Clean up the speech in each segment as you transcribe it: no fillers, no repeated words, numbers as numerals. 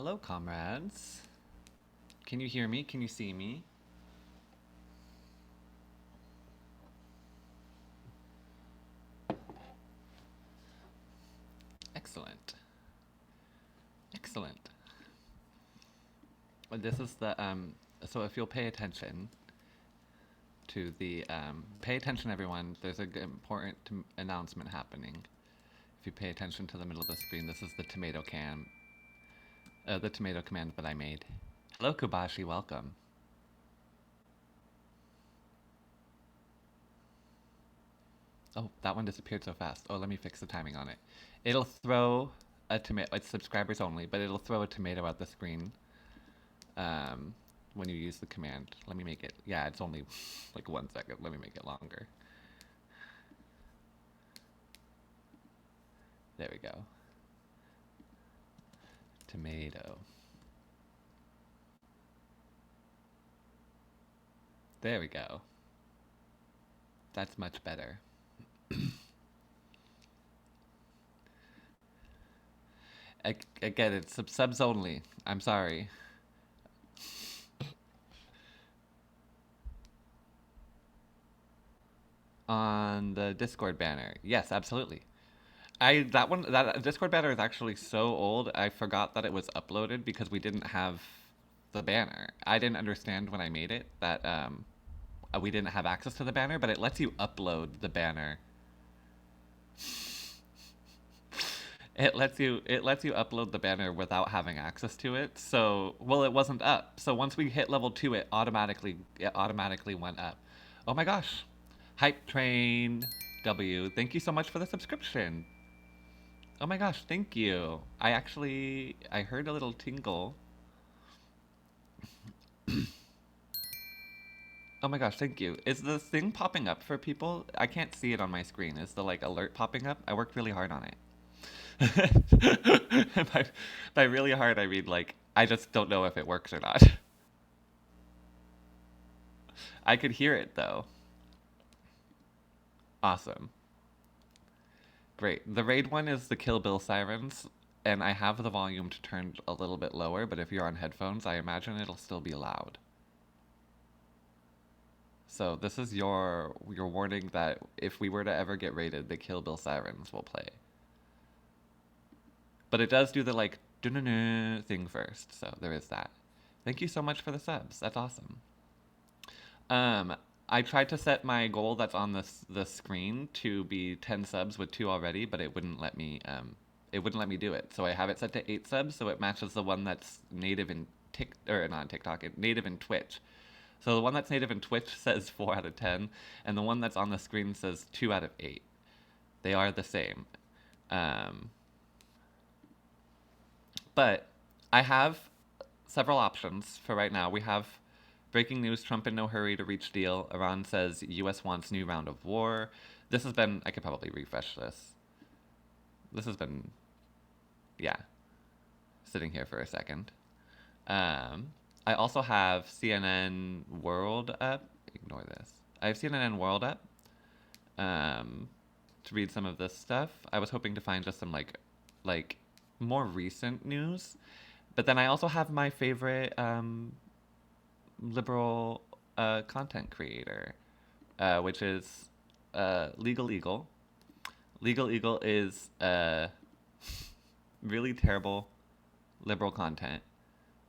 Hello, comrades. Can you hear me? Can you see me? Excellent. Excellent. This is the so if you'll pay attention to the pay attention everyone, there's an important announcement happening. If you pay attention to the middle of the screen, this is the tomato command that I made. Hello, Kubashi, welcome. Oh, that one disappeared so fast. Oh, let me fix the timing on it. It'll throw a tomato. It's subscribers only, but it'll throw a tomato at the screen when you use the command. Let me make it. Yeah, it's only like 1 second. Let me make it longer. There we go. Tomato. There we go. That's much better. Again, it's subs only. I'm sorry. On the Discord banner. Yes, absolutely. That Discord banner is actually so old. I forgot that it was uploaded because we didn't have the banner. I didn't understand when I made it that we didn't have access to the banner, but it lets you upload the banner. It lets you upload the banner without having access to it. So, well, it wasn't up. So once we hit level 2, it automatically went up. Oh my gosh. Hype Train W, thank you so much for the subscription. Oh my gosh, thank you. I heard a little tingle. Oh my gosh, thank you. Is the thing popping up for people? I can't see it on my screen. Is the like alert popping up? I worked really hard on it. by really hard, I mean like I just don't know if it works or not. I could hear it though. Awesome. Great. The raid one is the Kill Bill sirens, and I have the volume to turn a little bit lower, but if you're on headphones, I imagine it'll still be loud. So this is your warning that if we were to ever get raided, the Kill Bill sirens will play. But it does do the like dun thing first, so there is that. Thank you so much for the subs. That's awesome. Um, I tried to set my goal that's on the screen to be 10 subs with 2 already, but it wouldn't let me do it. So I have it set to 8 subs, so it matches the one that's native in or not TikTok, native in Twitch. So the one that's native in Twitch says 4 out of 10, and the one that's on the screen says 2 out of 8. They are the same. Um, but I have several options for right now. We have breaking news: Trump in no hurry to reach deal. Iran says U.S. wants new round of war. This has been. I could probably refresh this. This has been, yeah, sitting here for a second. I also have CNN World up. Ignore this. I have CNN World up to read some of this stuff. I was hoping to find just some like more recent news, but then I also have my favorite liberal content creator, which is Legal Eagle. Legal Eagle is really terrible liberal content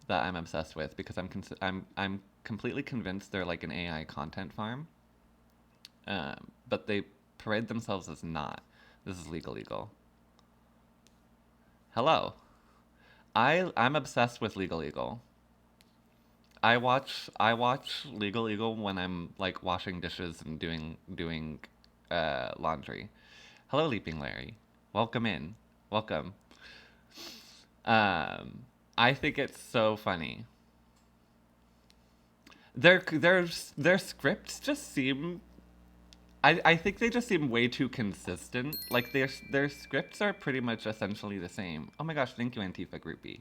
that I'm obsessed with because I'm completely convinced they're like an AI content farm, but they parade themselves as not. This is Legal Eagle. Hello. I'm obsessed with Legal Eagle. I watch Legal Eagle when I'm like washing dishes and doing laundry. Hello, Leaping Larry. Welcome in. Welcome. Um, I think it's so funny. Their scripts just seem. I think they just seem way too consistent. Like their scripts are pretty much essentially the same. Oh my gosh, thank you, Antifa Groupie.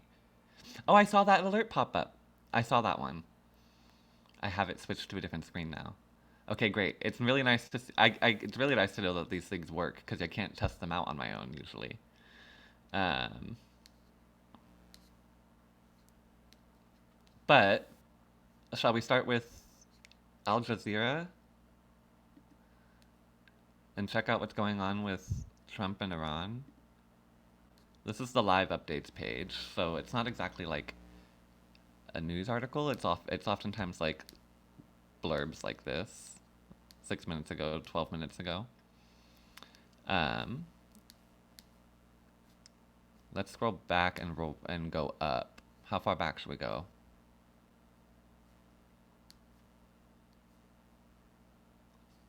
Oh, I saw that alert pop up. I saw that one. I have it switched to a different screen now. Okay, great. It's really nice to see, it's really nice to know that these things work because I can't test them out on my own usually. Um, But shall we start with Al Jazeera and check out what's going on with Trump and Iran? This is the live updates page, so it's not exactly like a news article. It's oftentimes like blurbs like this. 6 minutes ago, 12 minutes ago. Um, let's scroll back and go up. How far back should we go?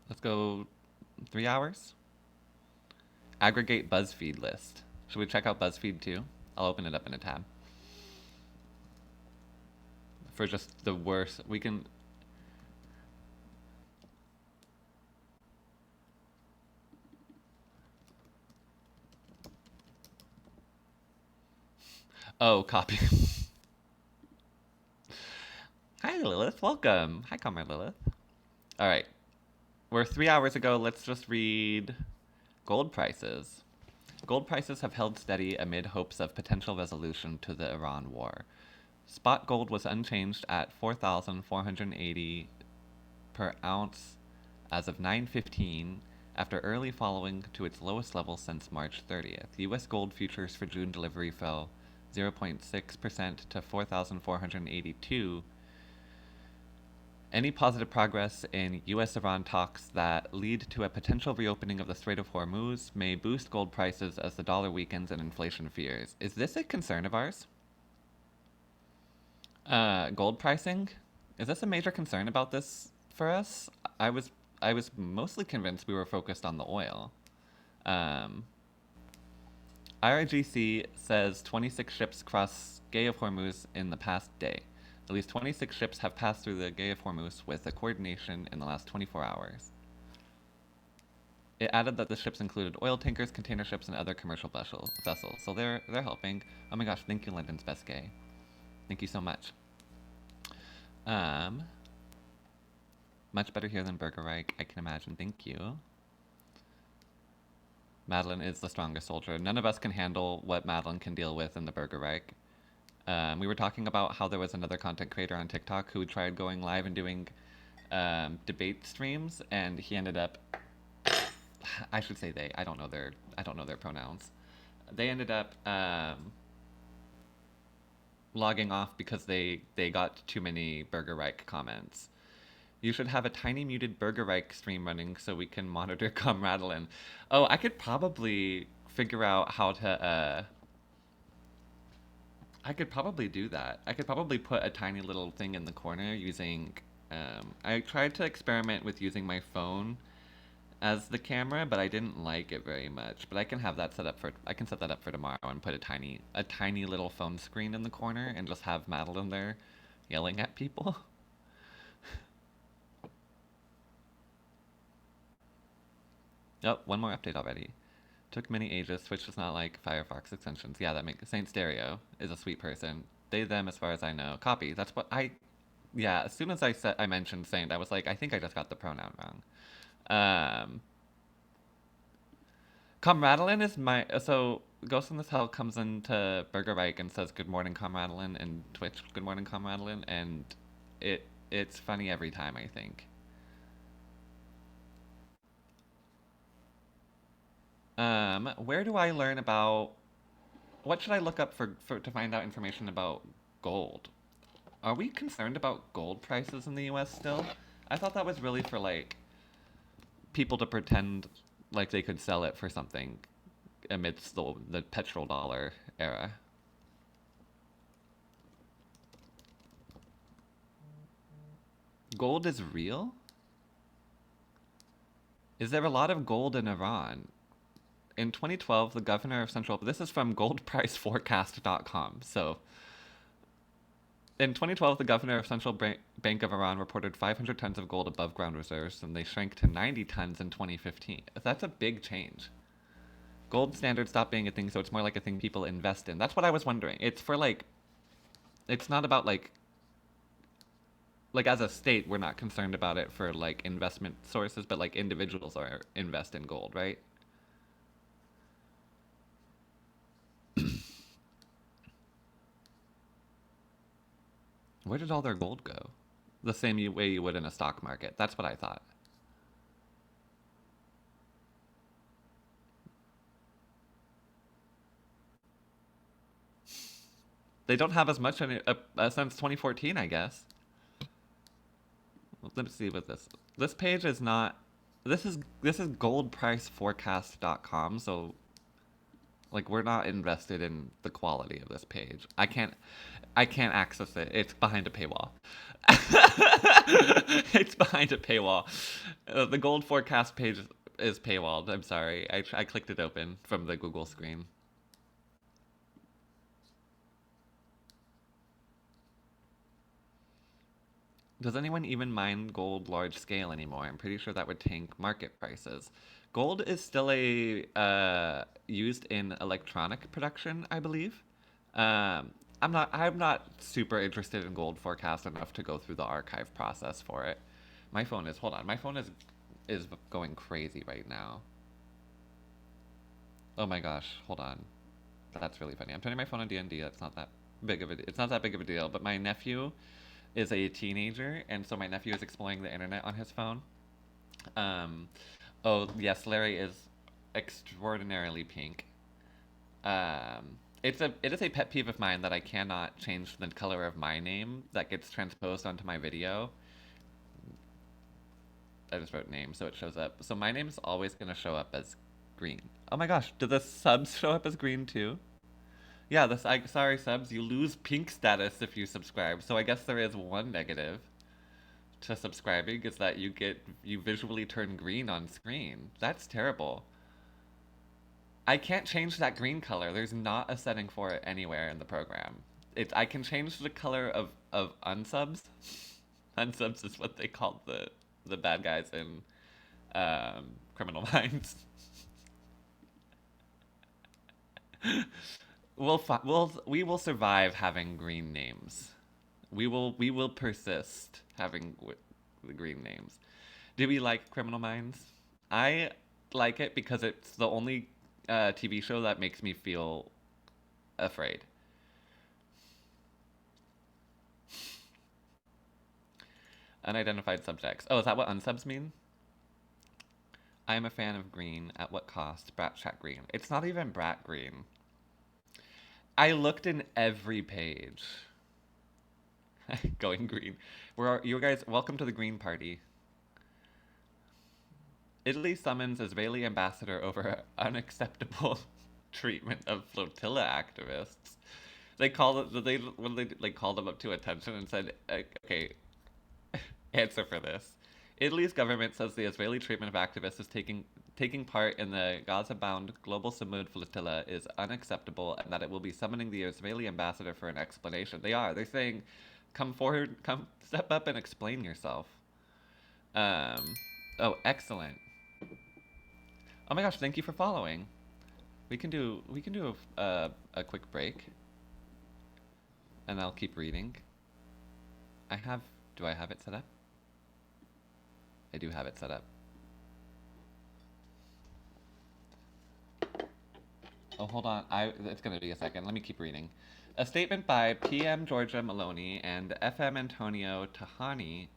Let's go 3 hours. Aggregate BuzzFeed list. Should we check out BuzzFeed too? I'll open it up in a tab. For just the worst, we can. Oh, copy. Hi, Lilith. Welcome. Hi, Comrade Lilith. All right. We're 3 hours ago. Let's just read gold prices. Gold prices have held steady amid hopes of potential resolution to the Iran war. Spot gold was unchanged at 4,480 per ounce as of 9:15 after early falling to its lowest level since March 30th. U.S. gold futures for June delivery fell 0.6% to 4,482. Any positive progress in U.S.-Iran talks that lead to a potential reopening of the Strait of Hormuz may boost gold prices as the dollar weakens and inflation fears. Is this a concern of ours? Gold pricing? Is this a major concern about this for us? I was mostly convinced we were focused on the oil. Um, IRGC says 26 ships crossed Gay of Hormuz in the past day. At least 26 ships have passed through the Gay of Hormuz with a coordination in the last 24 hours. It added that the ships included oil tankers, container ships, and other commercial vessels. So they're helping. Oh my gosh, thank you, London's Best Gay. Thank you so much. Much better here than Burger Reich, I can imagine. Thank you. Madeline is the strongest soldier. None of us can handle what Madeline can deal with in the Burger Reich. We were talking about how there was another content creator on TikTok who tried going live and doing debate streams, and he ended up. I should say they. I don't know their pronouns. They ended up logging off because they got too many Burger Reich comments. You should have a tiny muted Burger Reich stream running so we can monitor Comradeline. Oh, I could probably figure out how to. I could probably do that. I could probably put a tiny little thing in the corner using. I tried to experiment with using my phone as the camera, but I didn't like it very much. But I can have that set up for. I can set that up for tomorrow and put a tiny little phone screen in the corner and just have Madeline there, yelling at people. Oh, one more update already. Took many ages. Switch does not like Firefox extensions. Yeah, that makes Saint Stereo is a sweet person. They them as far as I know. Copy. That's what I. Yeah, as soon as I mentioned Saint, I was like, I think I just got the pronoun wrong. Comradeline is my so Ghost in this Hell comes into Burger Reich and says good morning Comradeline and Twitch good morning Comradeline and it's funny every time I think. Where do I learn about what should I look up for to find out information about gold? Are we concerned about gold prices in the US still? I thought that was really for like people to pretend like they could sell it for something amidst the petrodollar era. Gold is real? Is there a lot of gold in Iran? In 2012, the governor of Central... This is from goldpriceforecast.com. So, in 2012, the governor of Central Bank of Iran reported 500 tons of gold above ground reserves, and they shrank to 90 tons in 2015. That's a big change. Gold standard stopped being a thing, so it's more like a thing people invest in. That's what I was wondering. It's for like... It's not about like as a state, we're not concerned about it for like investment sources, but like individuals are invest in gold, right? Where did all their gold go? The same way you would in a stock market. That's what I thought. They don't have as much since 2014, I guess. Let me see what this page is not. This is goldpriceforecast.com. So like we're not invested in the quality of this page. I can't access it. It's behind a paywall. It's behind a paywall. The gold forecast page is paywalled. I'm sorry. I clicked it open from the Google screen. Does anyone even mine gold large scale anymore? I'm pretty sure that would tank market prices. Gold is still a used in electronic production, I believe. I'm not super interested in gold forecast enough to go through the archive process for it. My phone is hold on. My phone is going crazy right now. Oh my gosh, hold on. That's really funny. I'm turning my phone on D&D. That's not that big of a it's not that big of a deal, but my nephew is a teenager, and so my nephew is exploring the internet on his phone. Um, oh yes, Larry is extraordinarily pink. It is a pet peeve of mine that I cannot change the color of my name that gets transposed onto my video. I just wrote name so it shows up. So my name is always gonna show up as green. Oh my gosh, do the subs show up as green too? Yeah, sorry subs, you lose pink status if you subscribe. So I guess there is one negative to subscribing is that you visually turn green on screen. That's terrible. I can't change that green color. There's not a setting for it anywhere in the program. I can change the color of unsubs. Unsubs is what they called the bad guys in Criminal Minds. We will survive having green names. We will persist having the green names. Do we like Criminal Minds? I like it because it's the only TV show that makes me feel afraid. Unidentified subjects. Oh, is that what unsubs mean? I am a fan of green. At what cost? Brat chat green. It's not even brat green. I looked in every page. Going green. You guys? Welcome to the Green Party. Italy summons Israeli ambassador over unacceptable treatment of flotilla activists. They called it. They called them up to attention and said, "Okay, answer for this." Italy's government says the Israeli treatment of activists is taking part in the Gaza-bound Global Samud flotilla is unacceptable, and that it will be summoning the Israeli ambassador for an explanation. They are. They're saying, "Come forward. Come step up and explain yourself." Um. Oh, excellent. Oh my gosh, thank you for following. We can do a quick break, and I'll keep reading. I have. Do I have it set up? I do have it set up. Oh, hold on. It's gonna be a second. Let me keep reading. A statement by PM Georgia Maloney and FM Antonio Tahani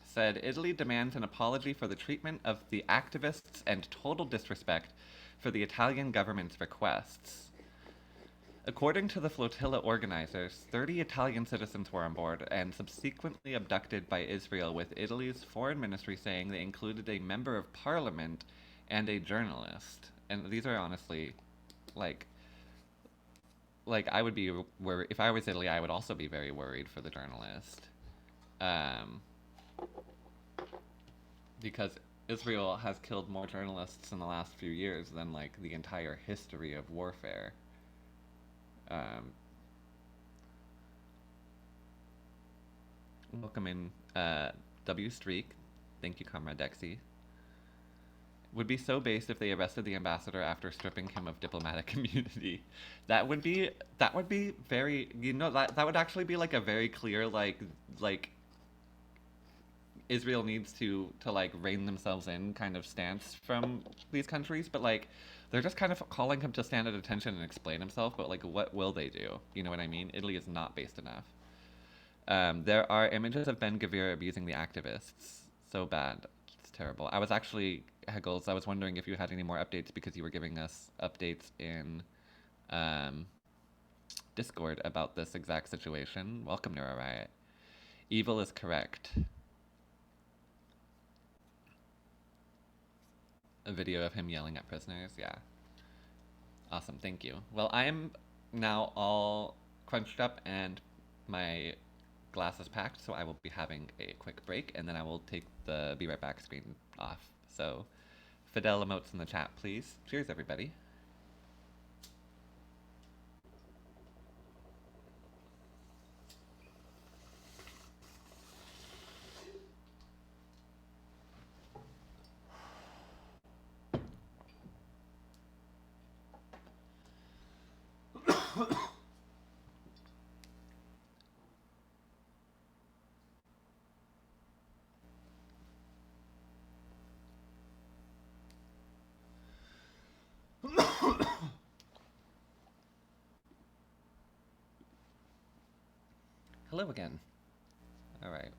said Italy demands an apology for the treatment of the activists and total disrespect for the Italian government's requests. According to the flotilla organizers, 30 Italian citizens were on board and subsequently abducted by Israel, with Italy's foreign ministry saying they included a member of parliament and a journalist. And these are honestly, like, I would be worried if I was Italy. I would also be very worried for the journalist, because Israel has killed more journalists in the last few years than like the entire history of warfare. Um, Welcome in, W Streak. Thank you, Comrade Dexy. Would be so based if they arrested the ambassador after stripping him of diplomatic immunity. That would be very, that would actually be like a very clear like Israel needs to like rein themselves in kind of stance from these countries, but like they're just kind of calling him to stand at attention and explain himself, but like what will they do? You know what I mean? Italy is not based enough. There are images of Ben Gavir abusing the activists. So bad. It's terrible. I was actually, Heggles, I was wondering if you had any more updates because you were giving us updates in um, Discord about this exact situation. Welcome, Neuro Riot. Evil is correct. A video of him yelling at prisoners, yeah. Awesome, thank you. Well, I am now all crunched up and my glass is packed, so I will be having a quick break and then I will take the be right back screen off. So, Fidel emotes in the chat, please. Cheers, everybody. Hello again. All right.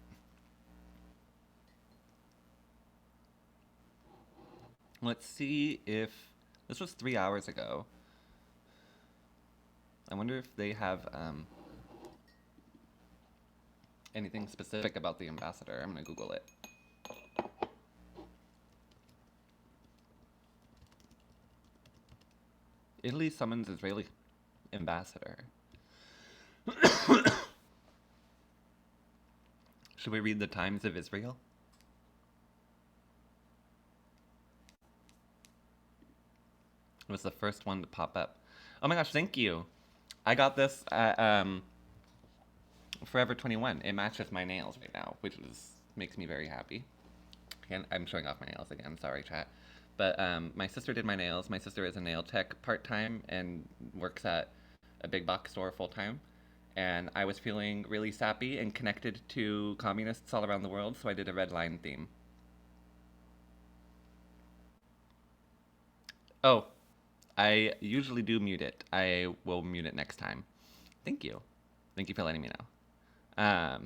Let's see if this was 3 hours ago. I wonder if they have anything specific about the ambassador. I'm gonna Google it. Italy summons Israeli ambassador. Should we read the Times of Israel? It was the first one to pop up. Oh my gosh, thank you. I got this at Forever 21. It matches my nails right now, which makes me very happy. And I'm showing off my nails again, sorry chat. But my sister did my nails. My sister is a nail tech part-time and works at a big box store full-time. And I was feeling really sappy and connected to communists all around the world, so I did a red line theme. Oh, I usually do mute it. I will mute it next time. Thank you. Thank you for letting me know.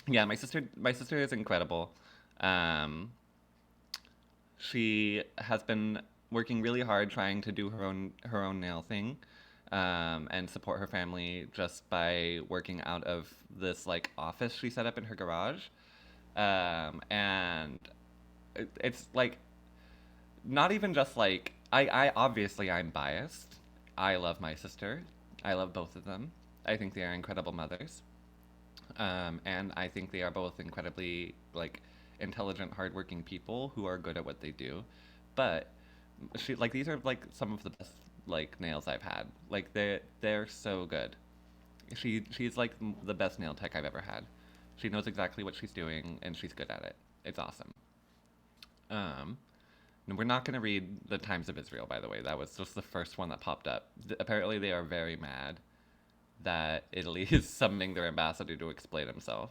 Yeah, my sister is incredible. She has been working really hard trying to do her own nail thing, and support her family just by working out of this like office she set up in her garage. And it's like not even just like I obviously I'm biased. I love my sister. I love both of them. I think they are incredible mothers. And I think they are both incredibly like intelligent, hardworking people who are good at what they do. But she like these are like some of the best like nails I've had. Like they're so good. She's like the best nail tech I've ever had. She knows exactly what she's doing and she's good at it. It's awesome. Um, we're not going to read the Times of Israel, by the way. That was just the first one that popped up. Apparently, they are very mad that Italy is summoning their ambassador to explain himself.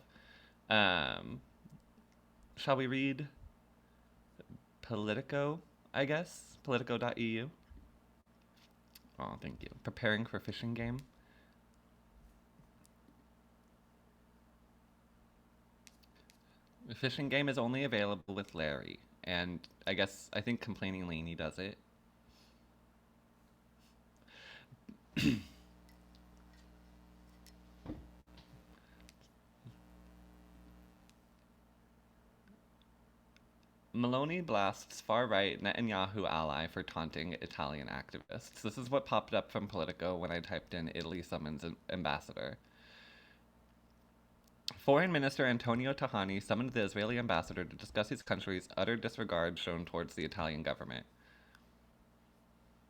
Um, shall we read Politico, I guess? Politico.eu? Oh, thank you. Preparing for fishing game? The fishing game is only available with Larry. And I think Complaining Laney does it. Maloney blasts far-right Netanyahu ally for taunting Italian activists. This is what popped up from Politico when I typed in Italy summons ambassador. Foreign Minister Antonio Tajani summoned the Israeli ambassador to discuss his country's utter disregard shown towards the Italian government.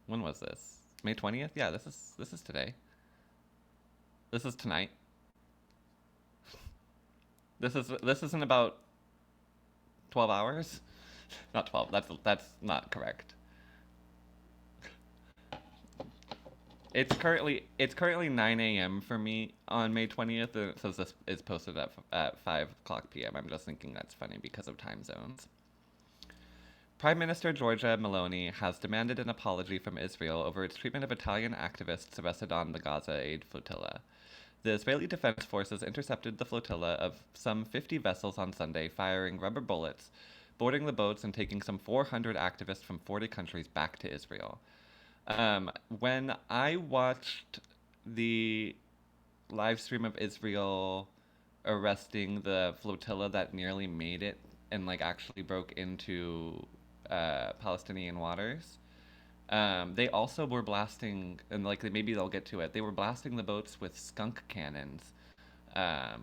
When was this? May 20th? Yeah, this is today. This is tonight. This is in about 12 hours? Not 12. That's not correct. It's currently 9 a.m. for me on May 20th. It says this is posted at 5 o'clock p.m. I'm just thinking that's funny because of time zones. Prime Minister Giorgia Meloni has demanded an apology from Israel over its treatment of Italian activists arrested on the Gaza aid flotilla. The Israeli Defense Forces intercepted the flotilla of some 50 vessels on Sunday, firing rubber bullets, boarding the boats, and taking some 400 activists from 40 countries back to Israel. When I watched the live stream of Israel arresting the flotilla that nearly made it and like actually broke into Palestinian waters, they also were blasting, and like maybe they'll get to it. They were blasting the boats with skunk cannons,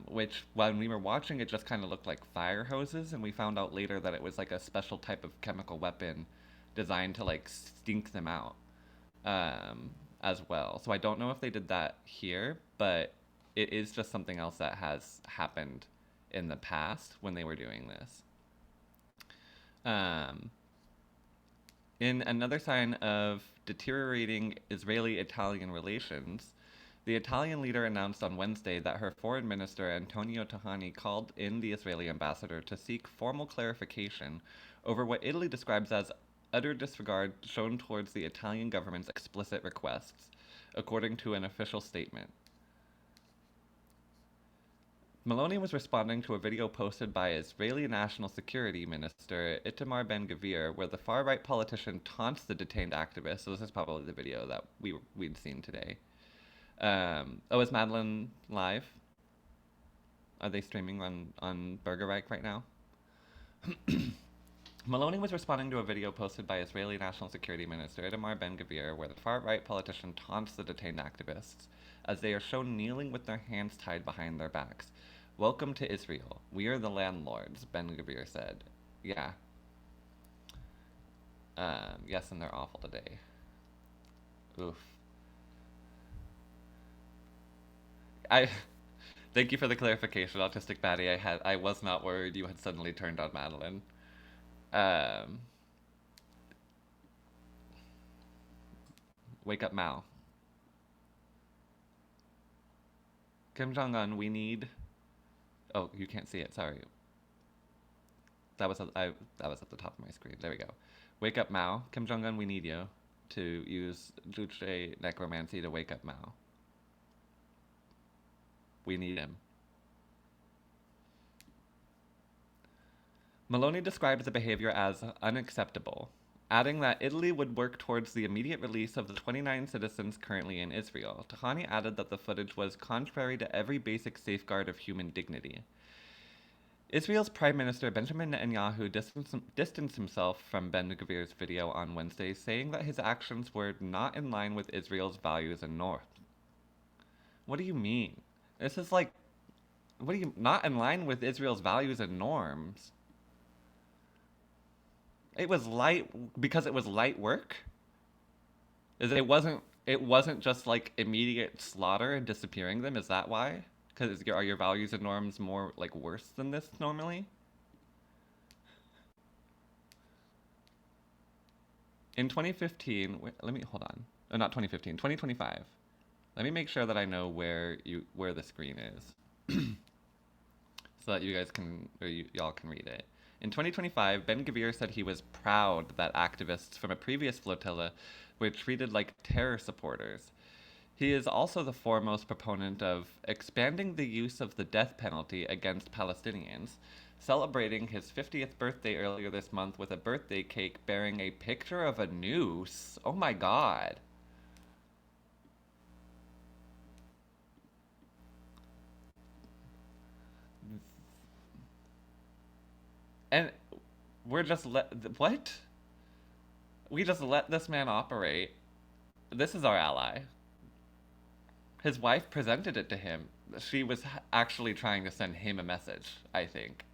which when we were watching, it just kind of looked like fire hoses, and we found out later that it was like a special type of chemical weapon designed to like stink them out, as well. So I don't know if they did that here, but it is just something else that has happened in the past when they were doing this. Um, in another sign of deteriorating Israeli Italian relations, the Italian leader announced on Wednesday that her foreign minister Antonio Tajani called in the Israeli ambassador to seek formal clarification over what Italy describes as utter disregard shown towards the Italian government's explicit requests, according to an official statement. Meloni was responding to a video posted by Israeli National Security Minister Itamar Ben-Gvir, where the far-right politician taunts the detained activists. So this is probably the video that we'd seen today. Is Madeline live? Are they streaming on Burgerreich right now? Meloni was responding to a video posted by Israeli National Security Minister Itamar Ben-Gvir, where the far-right politician taunts the detained activists as they are shown kneeling with their hands tied behind their backs. "Welcome to Israel. We are the landlords," Ben-Gvir said. Yeah. Yes, and they're awful today. Oof. Thank you for the clarification, Autistic Batty. I was not worried you had suddenly turned on Madeline. Wake up, Mao. Kim Jong-un, we need... Oh, you can't see it. Sorry. That was at the top of my screen. There we go. Wake up, Mao. Kim Jong-un, we need you to use Juche necromancy to wake up Mao. We need him. Meloni described the behavior as unacceptable, adding that Italy would work towards the immediate release of the 29 citizens currently in Israel. Tahani added that the footage was contrary to every basic safeguard of human dignity. Israel's Prime Minister Benjamin Netanyahu distanced himself from Ben-Gvir's video on Wednesday, saying that his actions were not in line with Israel's values and norms. What do you mean? This is like, what do you, not in line with Israel's values and norms? It was light, because it was light work? It wasn't just like immediate slaughter and disappearing them, is that why? Because are your values and norms more like worse than this normally? In 2015, let me hold on. Oh, not 2015, 2025. Let me make sure that I know where the screen is, so that you guys can, or y'all can read it. In 2025, Ben-Gvir said he was proud that activists from a previous flotilla were treated like terror supporters. He is also the foremost proponent of expanding the use of the death penalty against Palestinians, celebrating his 50th birthday earlier this month with a birthday cake bearing a picture of a noose. Oh my god. And we're just what? We just let this man operate. This is our ally. His wife presented it to him. She was actually trying to send him a message, I think.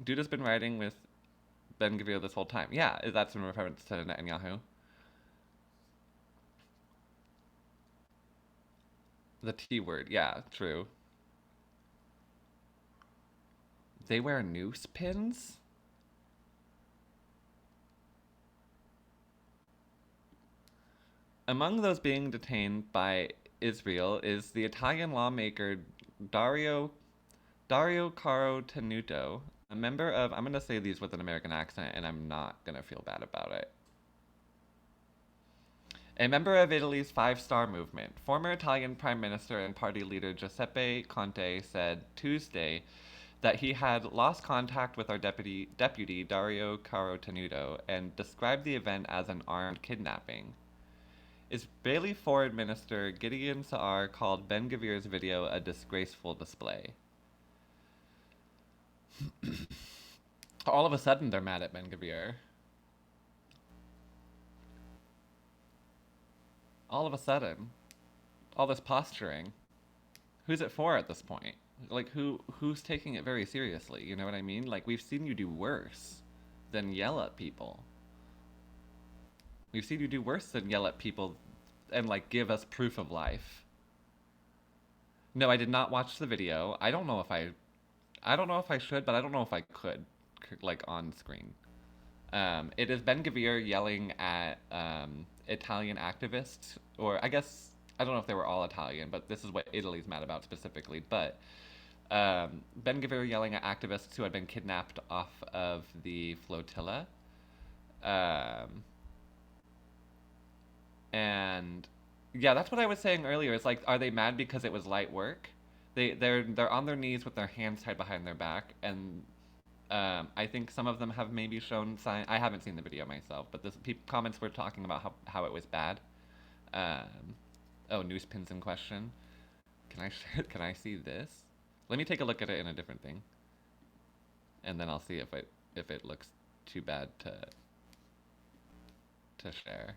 Dude has been writing with Ben-Gvir this whole time. Yeah, that's in reference to Netanyahu. The T word, yeah, true. They wear noose pins? Among those being detained by Israel is the Italian lawmaker Dario Caro Tenuto, member of, I'm going to say these with an American accent, and I'm not going to feel bad about it. A member of Italy's Five-Star Movement, former Italian Prime Minister and party leader Giuseppe Conte said Tuesday that he had lost contact with our deputy Dario Carotenuto and described the event as an armed kidnapping. Israeli Foreign Minister Gideon Saar called Ben Gvir's video a disgraceful display. All of a sudden, they're mad at Ben Gvir. All of a sudden, all this posturing. Who's it for at this point? Like, who's taking it very seriously? You know what I mean? Like, we've seen you do worse than yell at people. We've seen you do worse than yell at people and, like, give us proof of life. No, I did not watch the video. I don't know if I should, but I don't know if I could, like, on screen. It is Ben Gvir yelling at Italian activists, or I guess, I don't know if they were all Italian, but this is what Italy's mad about specifically. But Ben Gvir yelling at activists who had been kidnapped off of the flotilla. And yeah, that's what I was saying earlier. It's like, are they mad because it was light work? They're on their knees with their hands tied behind their back, and I think some of them have maybe shown sign. I haven't seen the video myself, but this comments were talking about how it was bad. Oh, news pins in question. Can I share? Can I see this? Let me take a look at it in a different thing, and then I'll see if it looks too bad to share.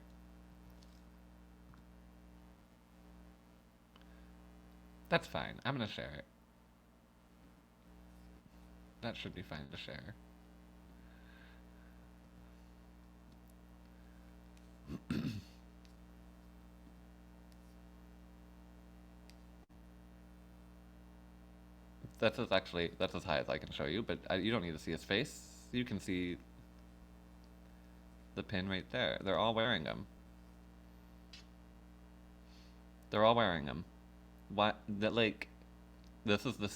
That's fine. I'm gonna share it. That should be fine to share. That's as high as I can show you, but you don't need to see his face. You can see the pin right there. They're all wearing them. They're all wearing them. What? That, like, this is the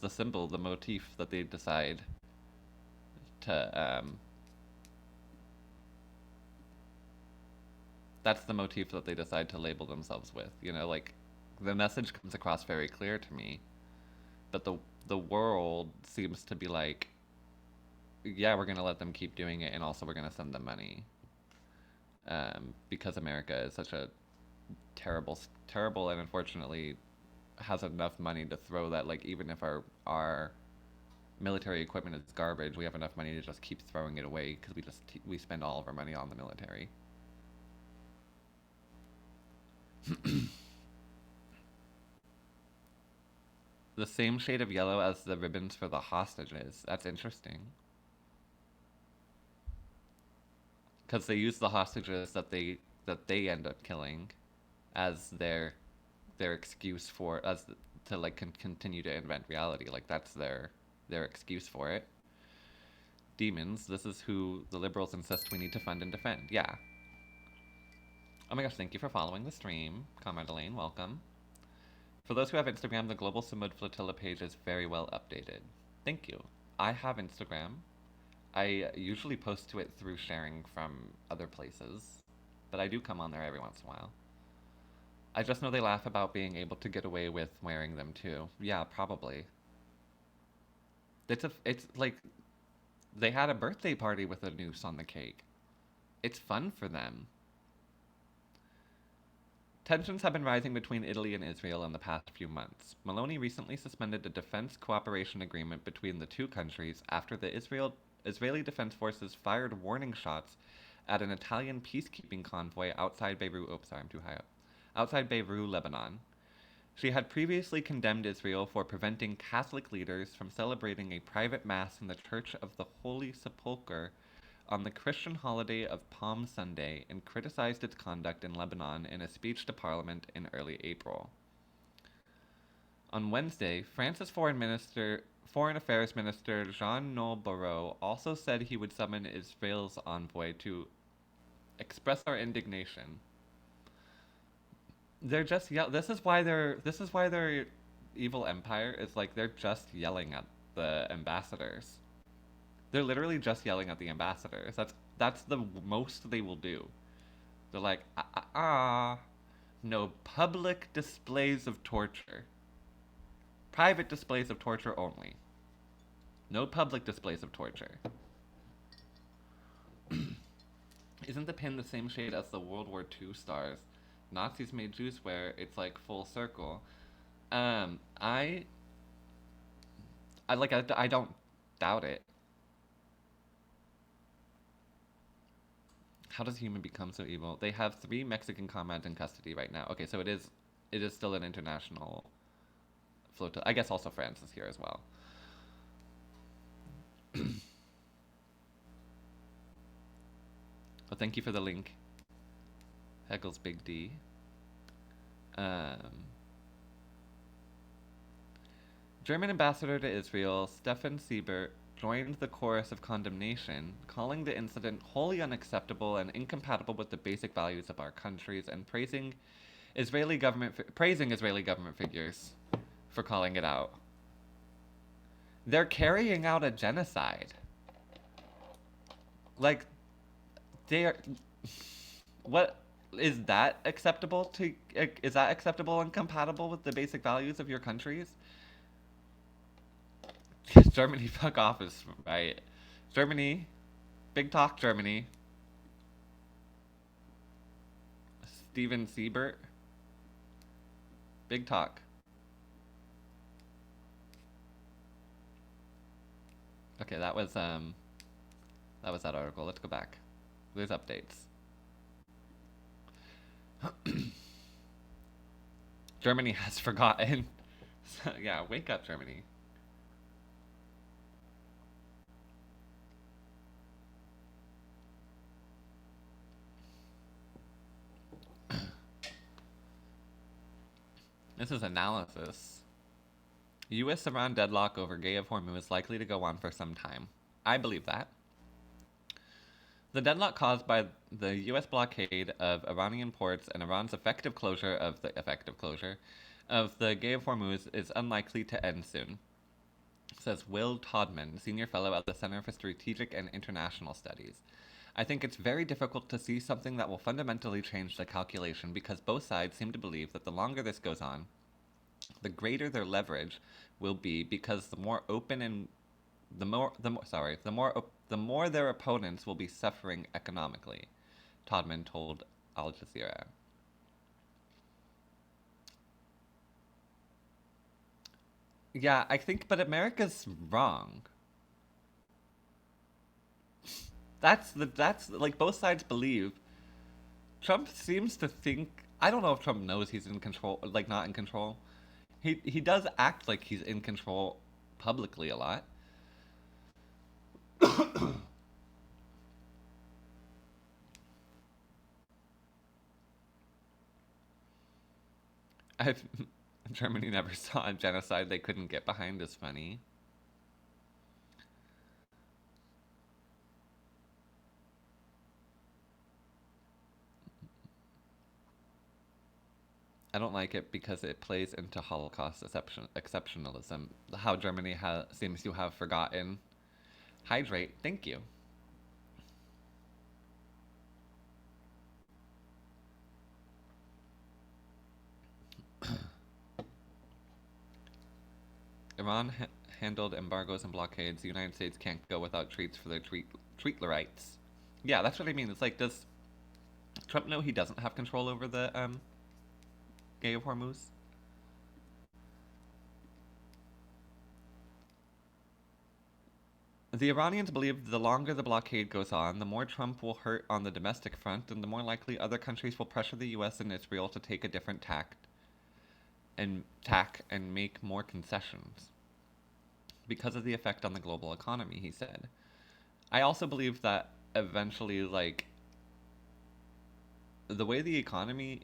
symbol, the motif that they decide to that's the motif that they decide to label themselves with. You know, like, the message comes across very clear to me, but the world seems to be like, yeah, we're gonna let them keep doing it, and also we're gonna send them money, because America is such a terrible, and unfortunately has enough money to throw that, like, even if our military equipment is garbage, we have enough money to just keep throwing it away because we spend all of our money on the military. The same shade of yellow as the ribbons for the hostages. That's interesting. Because they use the hostages that they end up killing as their excuse for to like continue to invent reality. Like, that's their excuse for it. Demons. This is who the liberals insist we need to fund and defend. Yeah. Oh my gosh, thank you for following the stream. Comrade Elaine, welcome. For those who have Instagram, the Global Samud Flotilla page is very well updated. Thank you. I have Instagram. I usually post to it through sharing from other places, but I do come on there every once in a while. I just know they laugh about being able to get away with wearing them too. Yeah, probably. It's like they had a birthday party with a noose on the cake. It's fun for them. Tensions have been rising between Italy and Israel in the past few months. Maloney recently suspended a defense cooperation agreement between the two countries after the Israeli Defense Forces fired warning shots at an Italian peacekeeping convoy outside Beirut. Oh, sorry, I'm too high up. Outside Beirut, Lebanon. She had previously condemned Israel for preventing Catholic leaders from celebrating a private mass in the Church of the Holy Sepulchre on the Christian holiday of Palm Sunday, and criticized its conduct in Lebanon in a speech to Parliament in early April. On Wednesday, France's Foreign Affairs Minister Jean-Noël Barrot also said he would summon Israel's envoy to express our indignation. They're just this is why their evil empire is like, they're just yelling at the ambassadors. They're literally just yelling at the ambassadors. That's the most they will do. They're like, no public displays of torture. Private displays of torture only. No public displays of torture. Isn't the pin the same shade as the World War II stars? Nazis made Jews wear. It's like full circle. Um, I, I don't doubt it. How does a human become so evil? They have 3 Mexican comrades in custody right now. Okay, so it is still an international flotilla. I guess also France is here as well. Well, thank you for the link. Hegel's Big D. German ambassador to Israel, Stefan Siebert, joined the chorus of condemnation, calling the incident wholly unacceptable and incompatible with the basic values of our countries, and praising Israeli government figures for calling it out. They're carrying out a genocide. Like, they are. What is that acceptable to? Is that acceptable and compatible with the basic values of your countries? Germany, fuck off is right. Germany, big talk. Germany. Steven Siebert, big talk. Okay, that was that article. Let's go back. There's updates. Germany has forgotten. Yeah, wake up, Germany. This is analysis. U.S.-Iran deadlock over Gay of Hormuz is likely to go on for some time. I believe that. The deadlock caused by the U.S. blockade of Iranian ports and Iran's effective closure of the Gay of Hormuz is unlikely to end soon, says Will Todman, senior fellow at the Center for Strategic and International Studies. I think it's very difficult to see something that will fundamentally change the calculation because both sides seem to believe that the longer this goes on, the greater their leverage will be because the more open and the more their opponents will be suffering economically, Todman told Al Jazeera. Yeah, I think, but America's wrong. That's like both sides believe. Trump seems to think. I don't know if Trump knows he's in control, like not in control. He does act like he's in control publicly a lot. I've Germany never saw a genocide they couldn't get behind is funny. I don't like it because it plays into Holocaust exceptionalism. How Germany seems to have forgotten. Hydrate, thank you. Iran handled embargoes and blockades. The United States can't go without treats for their treatlerites. Yeah, that's what I mean. It's like, does Trump know he doesn't have control over the Gay of Hormuz? The Iranians believe the longer the blockade goes on, the more Trump will hurt on the domestic front, and the more likely other countries will pressure the U.S. and Israel to take a different tack and make more concessions because of the effect on the global economy, he said. I also believe that eventually, like, the way the economy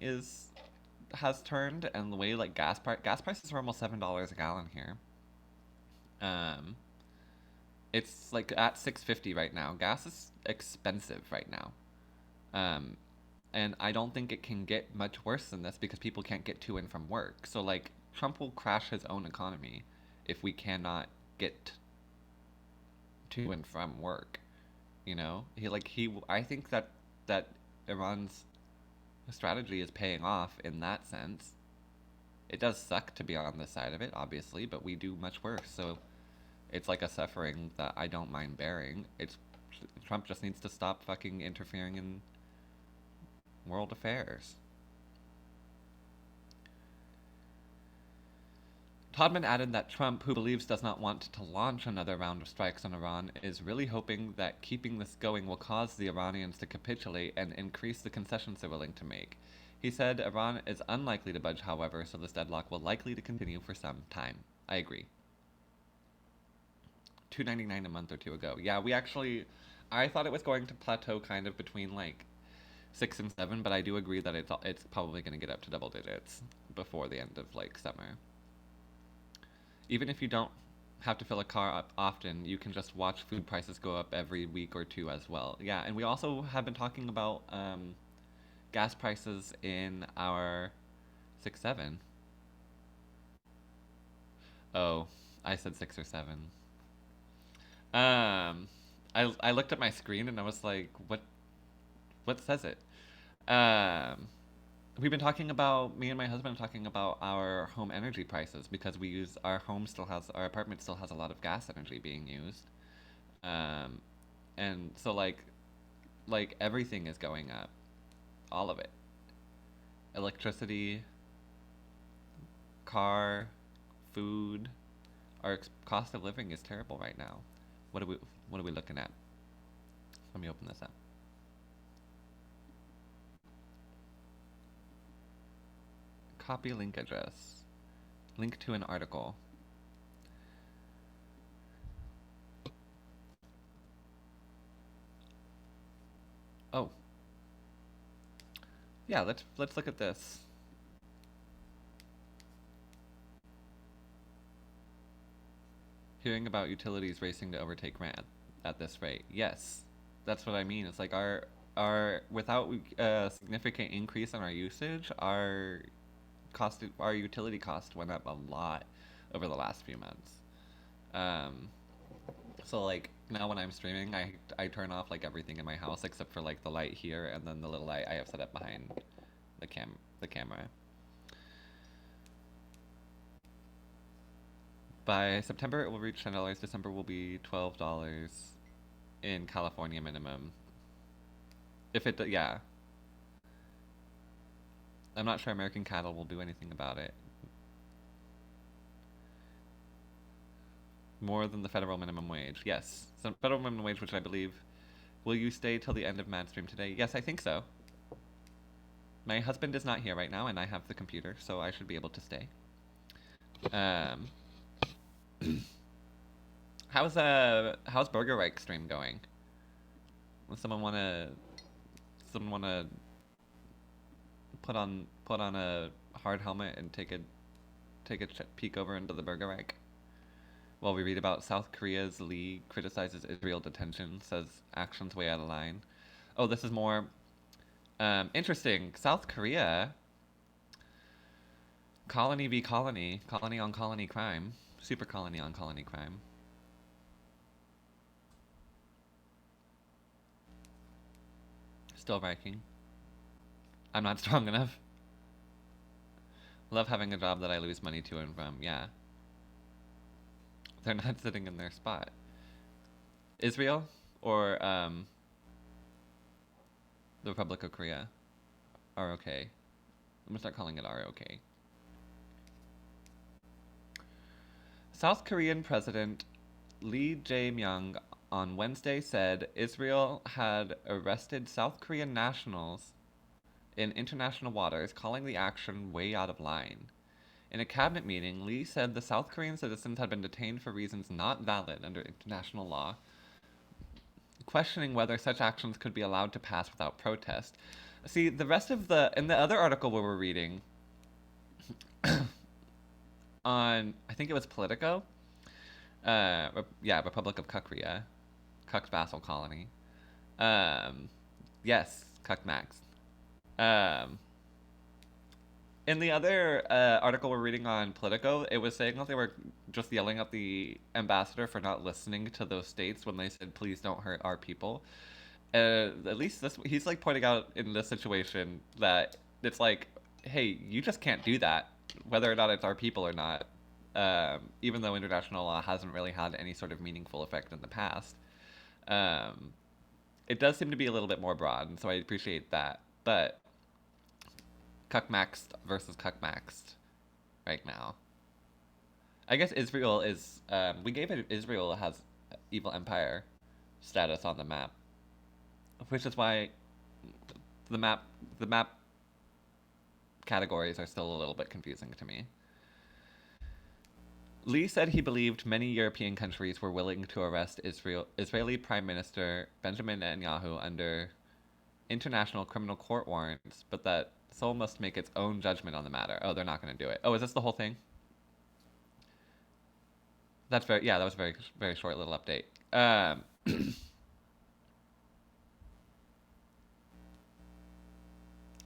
has turned, and the way like gas prices are almost $7 a gallon here. It's like at $6.50 right now. Gas is expensive right now. And I don't think it can get much worse than this because people can't get to and from work. So like Trump will crash his own economy if we cannot get to and from work. You know, I think that Iran's strategy is paying off in that sense. It does suck to be on this side of it, obviously, but we do much worse. So it's like a suffering that I don't mind bearing. It's Trump just needs to stop fucking interfering in world affairs. Todman added that Trump, who believes does not want to launch another round of strikes on Iran, is really hoping that keeping this going will cause the Iranians to capitulate and increase the concessions they're willing to make. He said Iran is unlikely to budge, however, so this deadlock will likely to continue for some time. I agree. $2.99 a month or two ago. Yeah, I thought it was going to plateau kind of between like 6 and 7, but I do agree that it's probably going to get up to double digits before the end of like summer. Even if you don't have to fill a car up often, you can just watch food prices go up every week or two as well. Yeah, and we also have been talking about gas prices in our 6-7. Oh, I said 6 or 7. I looked at my screen and I was like, what says it? We've been talking about, me and my husband are talking about our home energy prices because our apartment still has a lot of gas energy being used. And so like everything is going up. All of it. Electricity, car, food. Our cost of living is terrible right now. What are we looking at? Let me open this up. Copy link address. Link to an article. Oh. Yeah, let's look at this. Hearing about utilities racing to overtake rent at this rate. Yes, that's what I mean. It's like our without a significant increase in our usage, our utility cost went up a lot over the last few months. So like now when I'm streaming, I turn off like everything in my house except for like the light here and then the little light I have set up behind the camera. By September, it will reach $10. December will be $12 in California minimum. Yeah. I'm not sure American Cattle will do anything about it. More than the federal minimum wage. Yes. So federal minimum wage, which I believe... Will you stay till the end of Mad Stream today? Yes, I think so. My husband is not here right now, and I have the computer, so I should be able to stay. How's Burger Reich stream going? Someone wanna put on a hard helmet and take a peek over into the Burger Reich? While we read about South Korea's Lee criticizes Israel detention, says actions way out of line. Oh, this is more interesting. South Korea, colony v colony, colony on colony crime, super colony on colony crime. Still Viking. I'm not strong enough. Love having a job that I lose money to and from. Yeah. They're not sitting in their spot. Israel or the Republic of Korea? ROK. I'm gonna start calling it ROK. South Korean President Lee Jae-myung on Wednesday said Israel had arrested South Korean nationals in international waters, calling the action way out of line. In a cabinet meeting, Lee said the South Korean citizens had been detained for reasons not valid under international law, questioning whether such actions could be allowed to pass without protest. See, in the other article we were reading, on, I think it was Politico, Republic of Korea, Kuk's vassal colony. Yes, Kuk Max. In the other article we're reading on Politico, it was saying that they were just yelling at the ambassador for not listening to those states when they said, "Please don't hurt our people." At least this, he's like pointing out in this situation that it's like, hey, you just can't do that, whether or not it's our people or not. Even though international law hasn't really had any sort of meaningful effect in the past, um, it does seem to be a little bit more broad, and so I appreciate that. But cuckmaxed versus cuckmaxed right now. I guess Israel is. We gave it Israel has evil empire status on the map, which is why the map the map categories are still a little bit confusing to me. Lee said he believed many European countries were willing to arrest Israeli Prime Minister Benjamin Netanyahu under international criminal court warrants, but that Seoul must make its own judgment on the matter. Oh, they're not going to do it. Oh, is this the whole thing? That's very, yeah, that was a very, very short little update.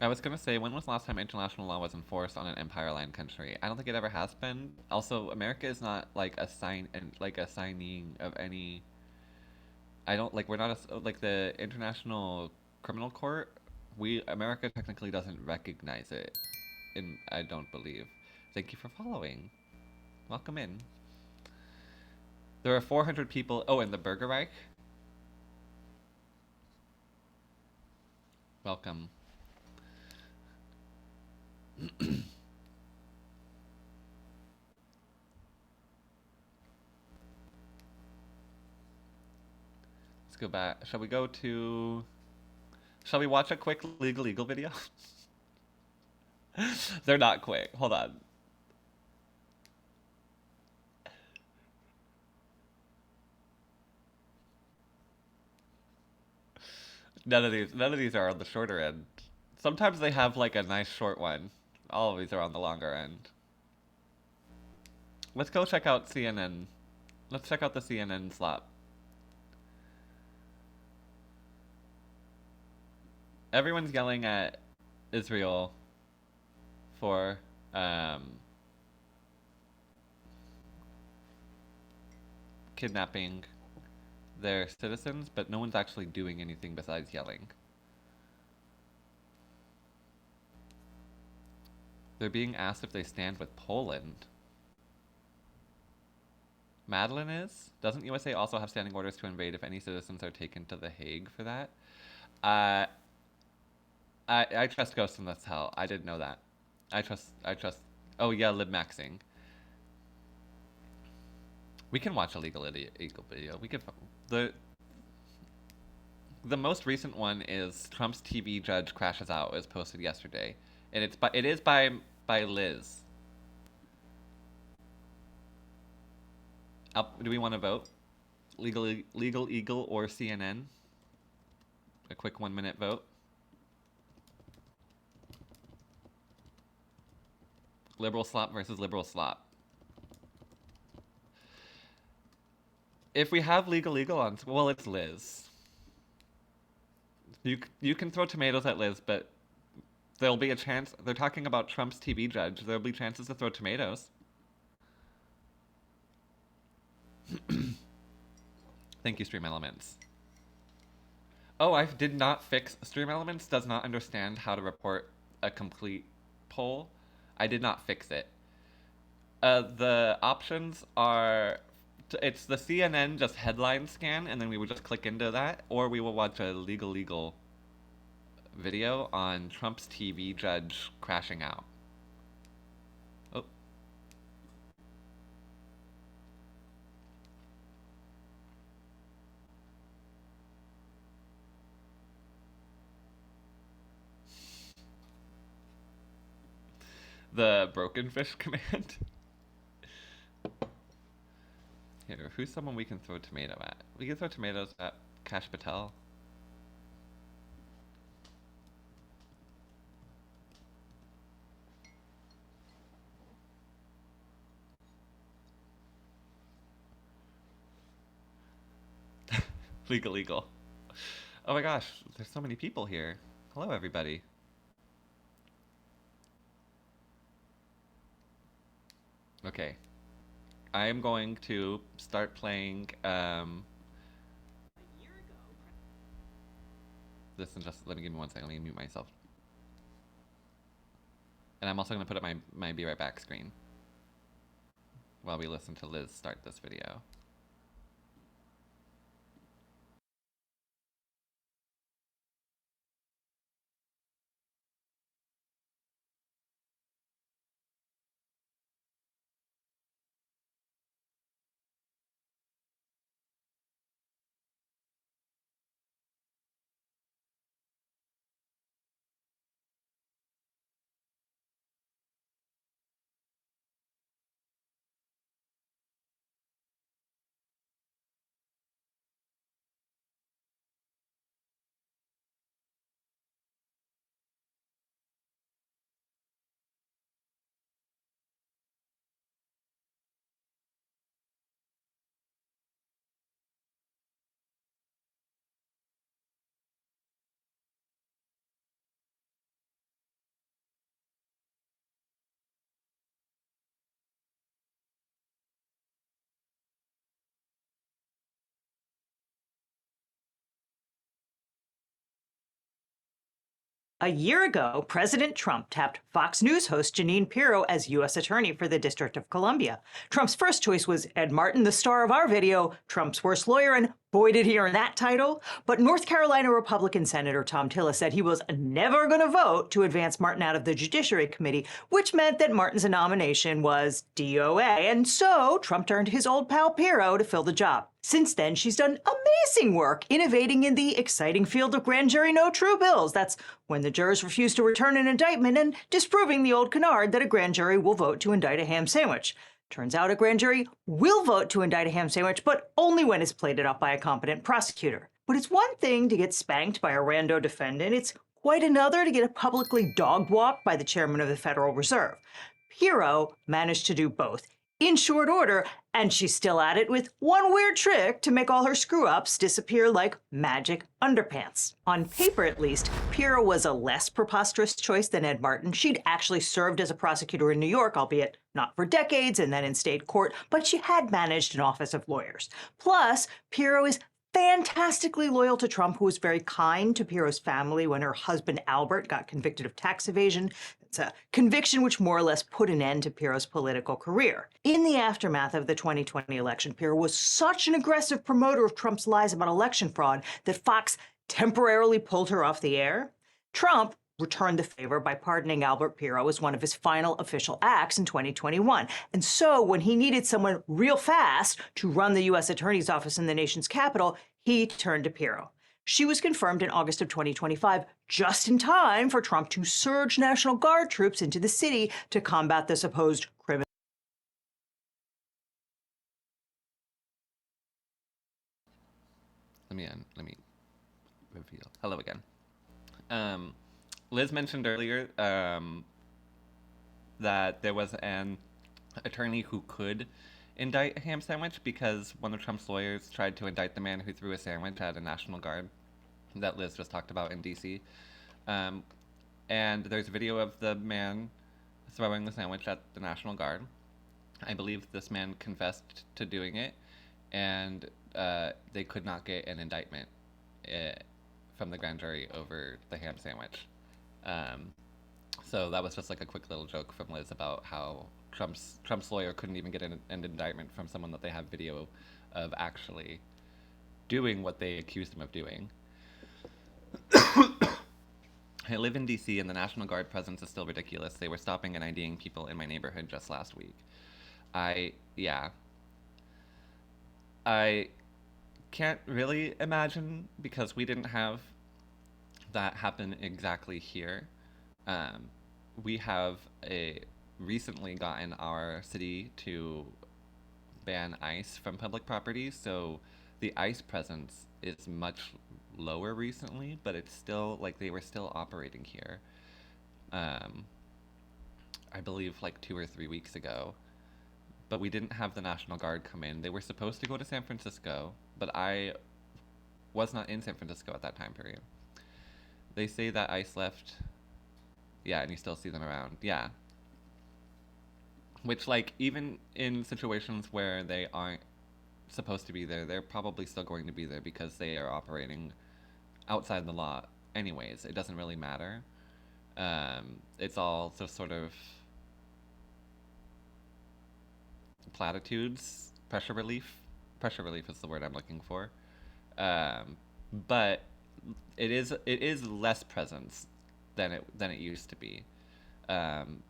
I was gonna say, when was the last time international law was enforced on an empire-line country? I don't think it ever has been. Also, America is not like a signing of any. I don't like. We're not like the International Criminal Court. We America technically doesn't recognize it, and I don't believe. Thank you for following. Welcome in. There are 400 people. Oh, in the Burger Reich. Welcome. Let's go back. Shall we go to? Shall we watch a quick legal video? They're not quick. Hold on. None of these are on the shorter end. Sometimes they have like a nice short one. All of these are on the longer end. Let's go check out CNN. Let's check out the CNN slot. Everyone's yelling at Israel for kidnapping their citizens, but no one's actually doing anything besides yelling. They're being asked if they stand with Poland. Madeline is? Doesn't USA also have standing orders to invade if any citizens are taken to The Hague for that? Uh, I trust Ghost in the Hell. I didn't know that. I trust. Oh yeah, libmaxing. We can watch a legal eagle video. We could. The the most recent one is Trump's TV judge crashes out. It was posted yesterday, and it is by Liz. Do we want to vote? Legal Eagle or CNN? A quick 1 minute vote. Liberal slop versus liberal slop. If we have legal eagle on, well, it's Liz. You can throw tomatoes at Liz, but there'll be a chance. They're talking about Trump's TV judge. There'll be chances to throw tomatoes. Thank you, Stream Elements. Oh, I did not fix. Stream Elements does not understand how to report a complete poll. I did not fix it. The options are. It's the CNN just headline scan, and then we would just click into that, or we will watch a legal video on Trump's TV judge crashing out. Oh. The broken fish command. Here, who's someone we can throw a tomato at? We can throw tomatoes at Kash Patel. Legal. Oh my gosh, there's so many people here. Hello, everybody. Okay. I am going to start playing this, and just let me give me 1 second. Let me mute myself. And I'm also going to put up my Be Right Back screen while we listen to Liz start this video. A year ago, President Trump tapped Fox News host Jeanine Pirro as U.S. Attorney for the District of Columbia. Trump's first choice was Ed Martin, the star of our video, Trump's worst lawyer, and boy, did he earn that title. But North Carolina Republican Senator Tom Tillis said he was never going to vote to advance Martin out of the Judiciary Committee, which meant that Martin's nomination was DOA. And so Trump turned to his old pal Pirro to fill the job. Since then, she's done amazing work innovating in the exciting field of grand jury no true bills. That's when the jurors refuse to return an indictment and disproving the old canard that a grand jury will vote to indict a ham sandwich. Turns out a grand jury will vote to indict a ham sandwich, but only when it's plated up by a competent prosecutor. But it's one thing to get spanked by a rando defendant. It's quite another to get publicly dog-walked by the chairman of the Federal Reserve. Pirro managed to do both in short order, and she's still at it with one weird trick to make all her screw-ups disappear like magic underpants. On paper, at least, Pirro was a less preposterous choice than Ed Martin. She'd actually served as a prosecutor in New York, albeit not for decades, and then in state court, but she had managed an office of lawyers. Plus, Pirro is fantastically loyal to Trump, who was very kind to Pirro's family when her husband Albert got convicted of tax evasion. It's a conviction which more or less put an end to Pirro's political career. In the aftermath of the 2020 election, Pirro was such an aggressive promoter of Trump's lies about election fraud that Fox temporarily pulled her off the air. Trump returned the favor by pardoning Albert Pirro as one of his final official acts in 2021. And so when he needed someone real fast to run the U.S. Attorney's Office in the nation's capital, he turned to Pirro. She was confirmed in August of 2025, just in time for Trump to surge National Guard troops into the city to combat the supposed criminal. Let me reveal. Hello again. Liz mentioned earlier that there was an attorney who could indict a ham sandwich because one of Trump's lawyers tried to indict the man who threw a sandwich at a National Guard that Liz just talked about in D.C. And there's a video of the man throwing the sandwich at the National Guard. I believe this man confessed to doing it, and they could not get an indictment from the grand jury over the ham sandwich. So that was just like a quick little joke from Liz about how Trump's lawyer couldn't even get an indictment from someone that they have video of actually doing what they accused him of doing. I live in DC, and the National Guard presence is still ridiculous. They were stopping and IDing people in my neighborhood just last week. I can't really imagine, because we didn't have that happen exactly here. We have recently gotten our city to ban ICE from public properties, so the ICE presence is much lower recently, but it's still, like, they were still operating here. I believe like 2 or 3 weeks ago. But we didn't have the National Guard come in. They were supposed to go to San Francisco, but I was not in San Francisco at that time period. They say that ICE left. Yeah, and you still see them around. Yeah. which, like, even in situations where they aren't supposed to be there, they're probably still going to be there because they are operating outside the law anyways. It doesn't really matter. It's all just sort of platitudes, pressure relief is the word I'm looking for. um, but it is less presence than it used to be. um,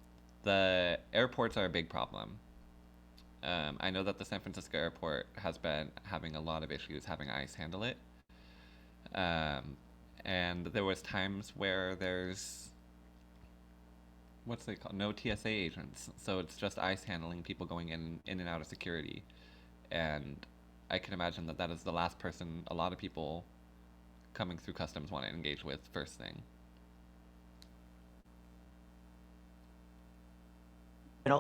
the airports are a big problem. I know that the San Francisco airport has been having a lot of issues having ICE handle it. Um, and there was times where there's what's they called, no TSA agents, so it's just ICE handling people going in and out of security. And I can imagine that that is the last person a lot of people coming through customs want to engage with first thing.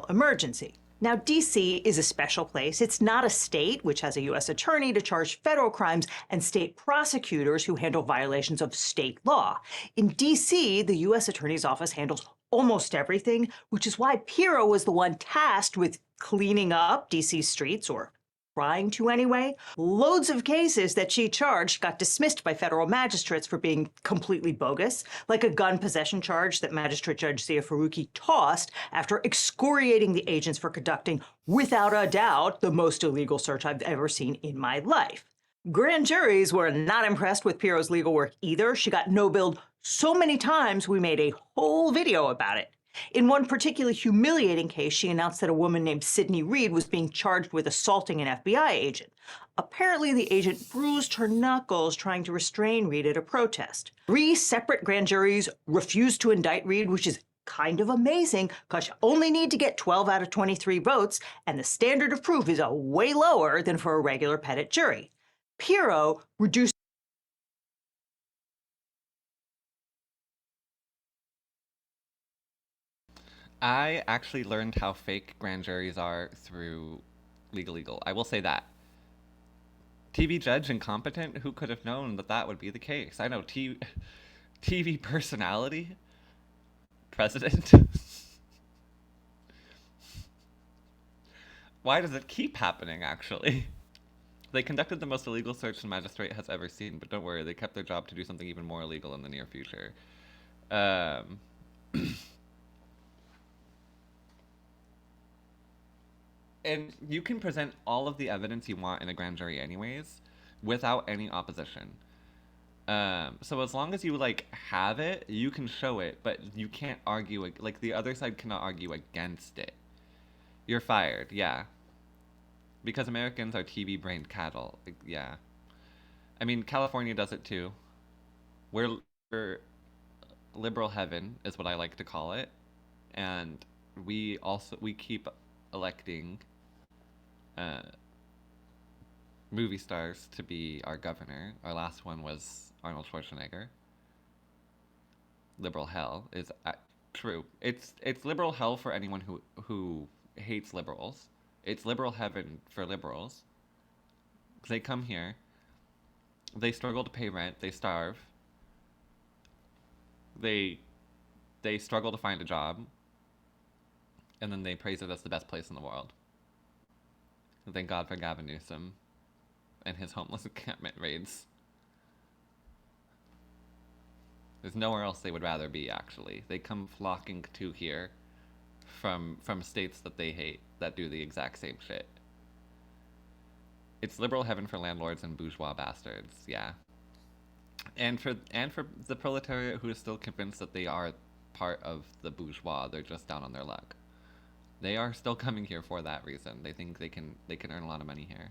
Emergency. Now, D.C. is a special place. It's not a state, which has a U.S. attorney to charge federal crimes and state prosecutors who handle violations of state law. In D.C., the U.S. attorney's office handles almost everything, which is why Pirro was the one tasked with cleaning up D.C. streets, or trying to anyway. Loads of cases that she charged got dismissed by federal magistrates for being completely bogus, like a gun possession charge that Magistrate Judge Zia Faruqi tossed after excoriating the agents for conducting, without a doubt, the most illegal search I've ever seen in my life. Grand juries were not impressed with Pirro's legal work either. She got no-billed so many times we made a whole video about it. In one particularly humiliating case, she announced that a woman named Sydney Reed was being charged with assaulting an FBI agent. Apparently, the agent bruised her knuckles trying to restrain Reed at a protest. 3 separate grand juries refused to indict Reed, which is kind of amazing because you only need to get 12 out of 23 votes, and the standard of proof is way lower than for a regular petit jury. Pirro reduced I actually learned how fake grand juries are through Legal Eagle. I will say that. TV judge incompetent? Who could have known that that would be the case? I know TV personality? President? Why does it keep happening, actually? They conducted the most illegal search the magistrate has ever seen, but don't worry, they kept their job to do something even more illegal in the near future. Um, and you can present all of the evidence you want in a grand jury anyways, without any opposition. So as long as you like have it, you can show it, but you can't argue like the other side cannot argue against it. You're fired, yeah, because Americans are TV brained cattle. Like, yeah, I mean California does it too. We're liberal heaven is what I like to call it, and we keep electing uh, movie stars to be our governor. Our last one was Arnold Schwarzenegger. Liberal hell is true. It's liberal hell for anyone who hates liberals. It's liberal heaven for liberals. They come here, they struggle to pay rent, they starve, they they struggle to find a job, and then they praise it as the best place in the world. Thank God for Gavin Newsom and his homeless encampment raids. There's nowhere else they would rather be, actually. They come flocking to here from states that they hate that do the exact same shit. It's liberal heaven for landlords and bourgeois bastards, yeah. And for the proletariat who is still convinced that they are part of the bourgeois, they're just down on their luck. They are still coming here for that reason. They think they can earn a lot of money here.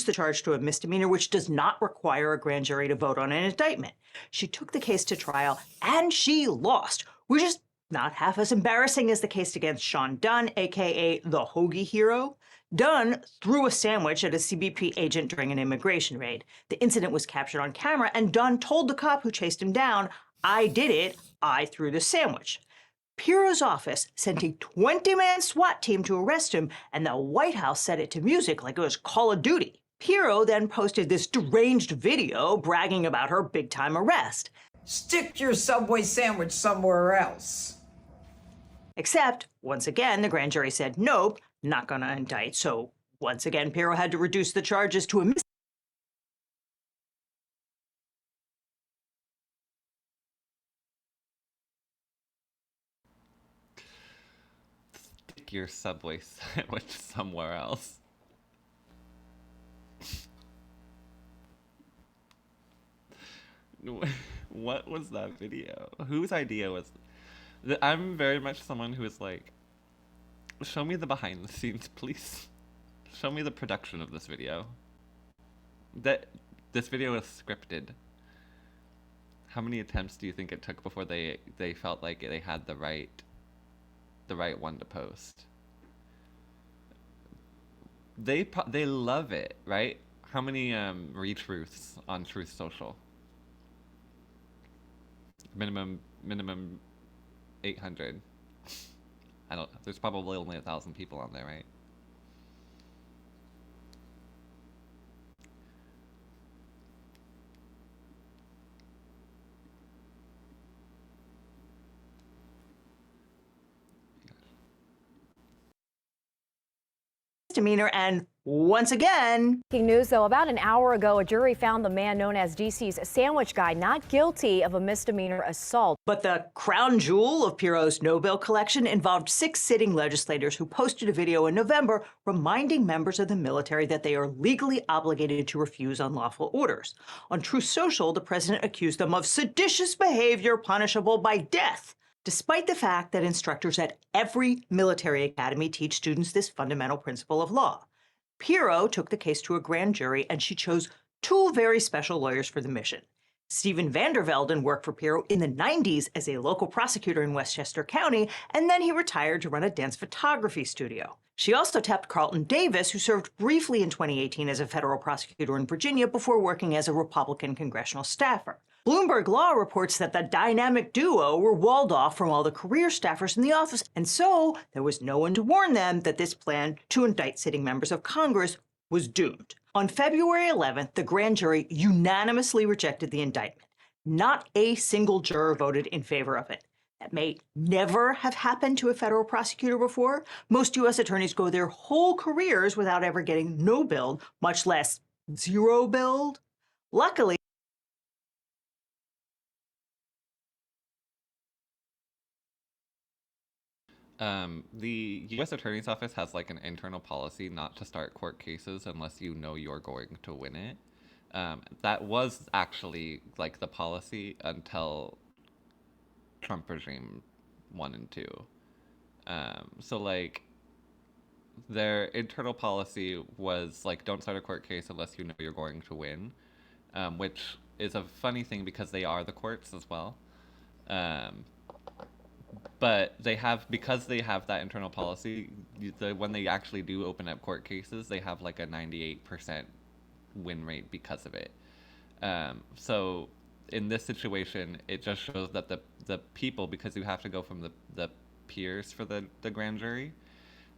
the charge to a misdemeanor, which does not require a grand jury to vote on an indictment. She took the case to trial and she lost, which is not half as embarrassing as the case against Sean Dunn, aka the Hoagie Hero. Dunn threw a sandwich at a CBP agent during an immigration raid. The incident was captured on camera, and Dunn told the cop who chased him down, "I did it, I threw the sandwich." Piro's office sent a 20-man SWAT team to arrest him, and the White House set it to music like it was Call of Duty. Piro then posted this deranged video bragging about her big-time arrest. Stick your Subway sandwich somewhere else. Except, once again, the grand jury said, nope, not gonna indict. So, once again, Piro had to reduce the charges to a Stick your Subway sandwich somewhere else. What was that video? Whose idea was? I'm very much someone who is like, show me the behind the scenes, please. Show me the production of this video. That this video was scripted. How many attempts do you think it took before they felt like they had the right one to post? They love it, right? How many retruths on Truth Social? Minimum 800. I don't. There's probably only 1,000 people on there, right? misdemeanor, and once again, Breaking news, though, about an hour ago, a jury found the man known as DC's sandwich guy not guilty of a misdemeanor assault. but the crown jewel of Piro's no-bill collection involved 6 sitting legislators who posted a video in November reminding members of the military that they are legally obligated to refuse unlawful orders. On Truth Social, the president accused them of seditious behavior punishable by death, despite the fact that instructors at every military academy teach students this fundamental principle of law. Piro took the case to a grand jury, and she chose 2 very special lawyers for the mission. Stephen Vandervelden worked for Piro in the 90s as a local prosecutor in Westchester County, and then he retired to run a dance photography studio. She also tapped Carlton Davis, who served briefly in 2018 as a federal prosecutor in Virginia before working as a Republican congressional staffer. Bloomberg Law reports that the dynamic duo were walled off from all the career staffers in the office, and so there was no one to warn them that this plan to indict sitting members of Congress was doomed. On February 11th, the grand jury unanimously rejected the indictment. Not a single juror voted in favor of it. That may never have happened to a federal prosecutor before. Most U.S. attorneys go their whole careers without ever getting no billed, much less zero billed. Luckily, the U.S. Attorney's Office has like an internal policy not to start court cases unless you know you're going to win it. That was actually like the policy until Trump regime 1 and 2. So like their internal policy was like, don't start a court case unless you know you're going to win, which is a funny thing because they are the courts as well. But because they have that internal policy, when they actually do open up court cases, they have like a 98% win rate because of it. So in this situation, it just shows that the people, because you have to go from the peers for the grand jury,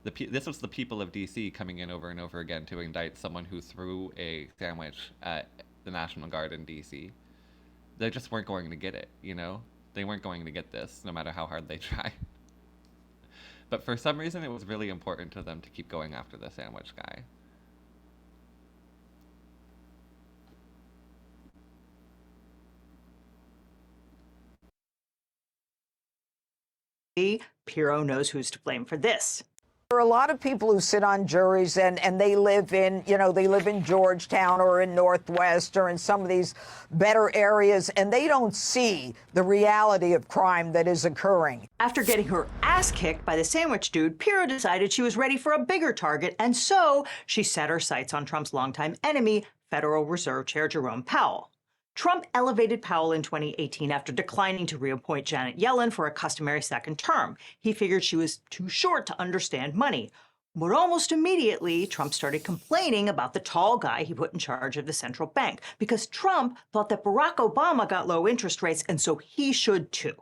this was the people of DC coming in over and over again to indict someone who threw a sandwich at the National Guard in DC. They just weren't going to get it, you know? They weren't going to get this, no matter how hard they tried. But for some reason, it was really important to them to keep going after the sandwich guy. Piro knows who's to blame for this. There are a lot of people who sit on juries and they live in, they live in Georgetown or in Northwest or in some of these better areas, and they don't see the reality of crime that is occurring. After getting her ass kicked by the sandwich dude, Piro decided she was ready for a bigger target, and so she set her sights on Trump's longtime enemy, Federal Reserve Chair Jerome Powell. Trump elevated Powell in 2018 after declining to reappoint Janet Yellen for a customary second term. He figured she was too short to understand money. But almost immediately, Trump started complaining about the tall guy he put in charge of the central bank, because Trump thought that Barack Obama got low interest rates, and so he should too.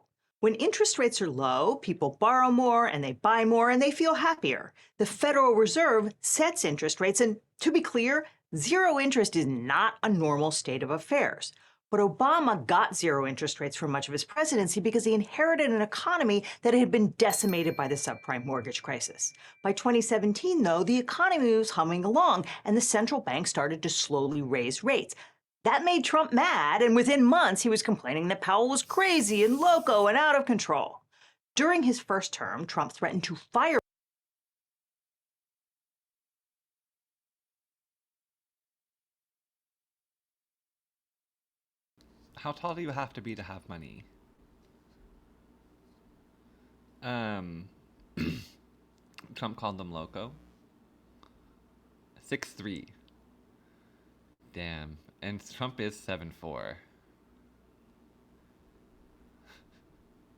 When interest rates are low, people borrow more and they buy more and they feel happier. The Federal Reserve sets interest rates, and to be clear, zero interest is not a normal state of affairs. But Obama got zero interest rates for much of his presidency because he inherited an economy that had been decimated by the subprime mortgage crisis. By 2017, though, the economy was humming along and the central bank started to slowly raise rates. That made Trump mad, and within months, he was complaining that Powell was crazy and loco and out of control. During his first term, Trump threatened to fire. How tall do you have money? Um, Trump called them loco. 6'3". Damn. And Trump is 7'4".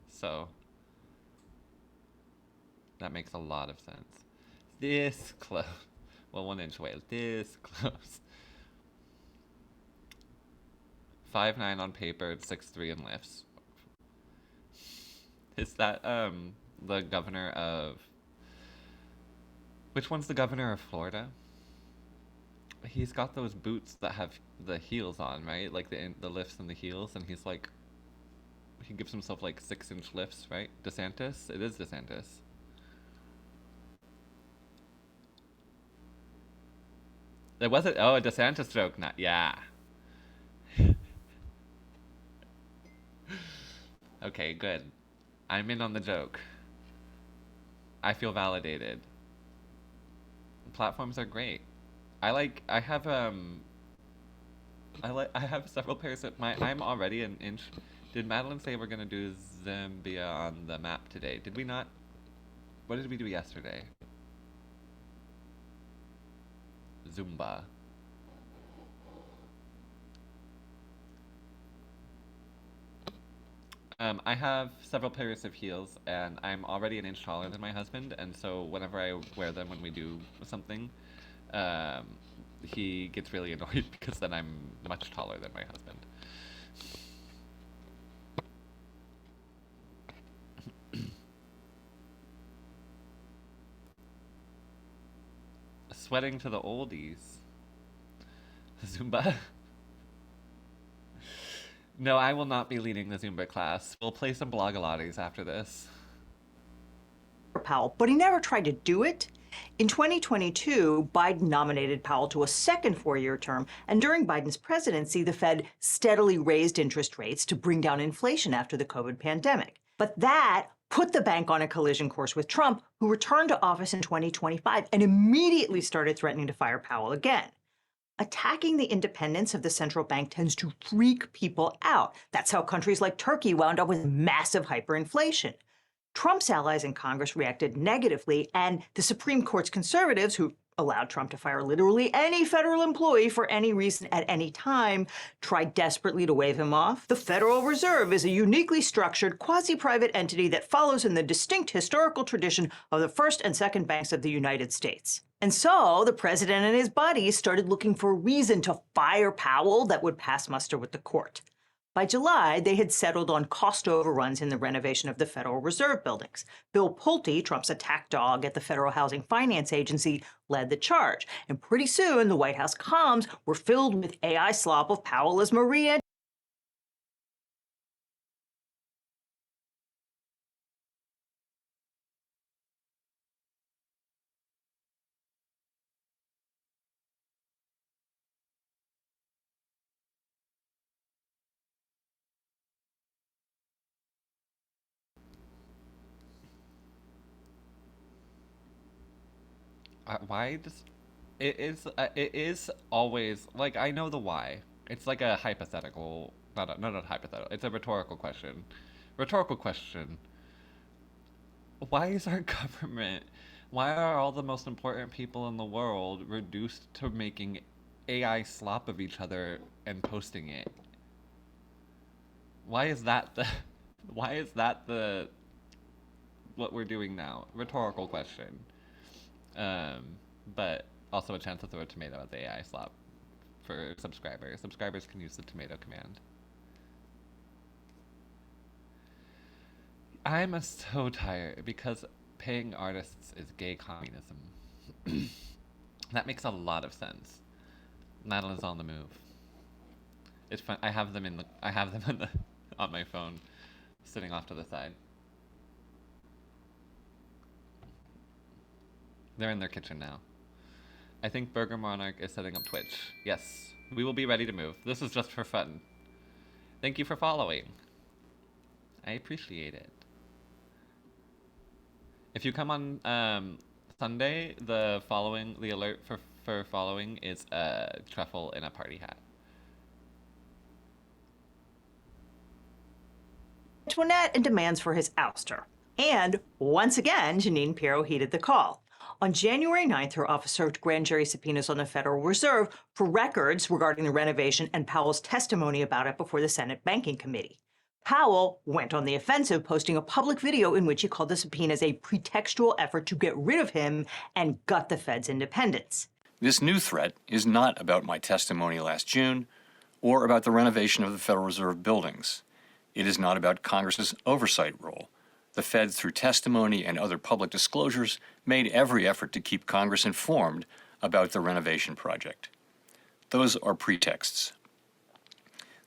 So, that makes a lot of sense. This close. Well, 1 inch away. This close. 5'9" on paper, 6'3" in lifts. Is that, the governor of... Which one's the governor of Florida? He's got those boots that have the heels on, right? Like the lifts and the heels, and he's like... He gives himself like 6-inch lifts, right? DeSantis? It is DeSantis. There wasn't... Oh, a DeSantis joke. Not... Yeah. Okay, good. I'm in on the joke. I feel validated. Platforms are great. I have several pairs of I'm already an inch. Did Madeline say we're gonna do Zambia on the map today? Did we not? What did we do yesterday? Zumba. I have several pairs of heels, and I'm already an inch taller than my husband, and so whenever I wear them when we do something, he gets really annoyed because then I'm much taller than my husband. Sweating to the oldies. Zumba? No, I will not be leading the Zumba class. We'll play some Blogilates after this. Powell, but he never tried to do it. In 2022, Biden nominated Powell to a second four-year term, and during Biden's presidency, the Fed steadily raised interest rates to bring down inflation after the COVID pandemic. But that put the bank on a collision course with Trump, who returned to office in 2025 and immediately started threatening to fire Powell again. Attacking the independence of the central bank tends to freak people out. That's how countries like Turkey wound up with massive hyperinflation. Trump's allies in Congress reacted negatively, and the Supreme Court's conservatives, who allowed Trump to fire literally any federal employee for any reason at any time, tried desperately to wave him off. The Federal Reserve is a uniquely structured, quasi-private entity that follows in the distinct historical tradition of the first and second banks of the United States. And so the president and his buddies started looking for a reason to fire Powell that would pass muster with the court. By July, they had settled on cost overruns in the renovation of the Federal Reserve buildings. Bill Pulte, Trump's attack dog at the Federal Housing Finance Agency, led the charge. And pretty soon, the White House comms were filled with AI slop of Powell as Maria. Why does it is always like I know the why. It's like a hypothetical, not hypothetical. It's a rhetorical question. Rhetorical question. Why is our government? Why are all the most important people in the world reduced to making AI slop of each other and posting it? Why is that the? Why is that the? What we're doing now? Rhetorical question. But also a chance to throw a tomato at the AI slop for subscribers. Subscribers can use the tomato command. I'm so tired because paying artists is gay communism. That makes a lot of sense. Madeline's on the move. It's fun. I have them in the on my phone, sitting off to the side. They're in their kitchen now. I think Burger Monarch is setting up Twitch. Yes, we will be ready to move. This is just for fun. Thank you for following. I appreciate it. If you come on Sunday, the alert for following is a truffle in a party hat. Antoinette and demands for his ouster. And once again, Jeanine Pirro heeded the call. On January 9th, her office served grand jury subpoenas on the Federal Reserve for records regarding the renovation and Powell's testimony about it before the Senate Banking Committee. Powell went on the offensive, posting a public video in which he called the subpoenas a pretextual effort to get rid of him and gut the Fed's independence. This new threat is not about my testimony last June or about the renovation of the Federal Reserve buildings. It is not about Congress's oversight role. The Fed, through testimony and other public disclosures, made every effort to keep Congress informed about the renovation project. Those are pretexts.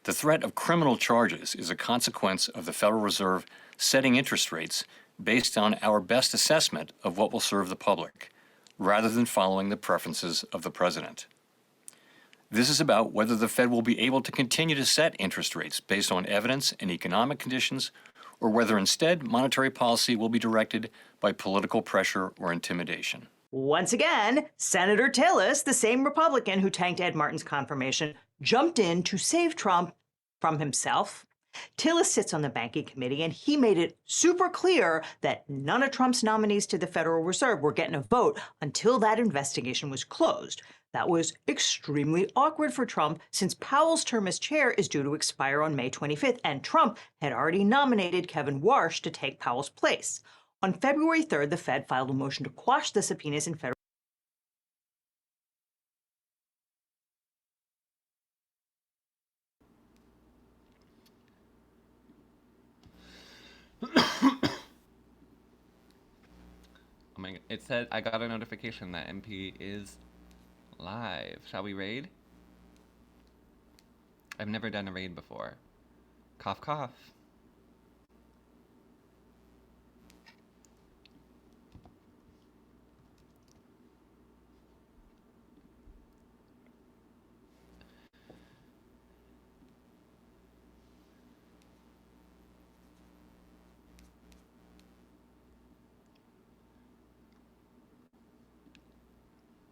The threat of criminal charges is a consequence of the Federal Reserve setting interest rates based on our best assessment of what will serve the public, rather than following the preferences of the president. This is about whether the Fed will be able to continue to set interest rates based on evidence and economic conditions, or whether instead monetary policy will be directed by political pressure or intimidation. Once again, Senator Tillis, the same Republican who tanked Ed Martin's confirmation, jumped in to save Trump from himself. Tillis sits on the banking committee, and he made it super clear that none of Trump's nominees to the Federal Reserve were getting a vote until that investigation was closed. That was extremely awkward for Trump, since Powell's term as chair is due to expire on May 25th, and Trump had already nominated Kevin Warsh to take Powell's place. On February 3rd, the Fed filed a motion to quash the subpoenas in federal. Oh my! It said I got a notification that MP is live. Shall we raid? I've never done a raid before. Cough, cough.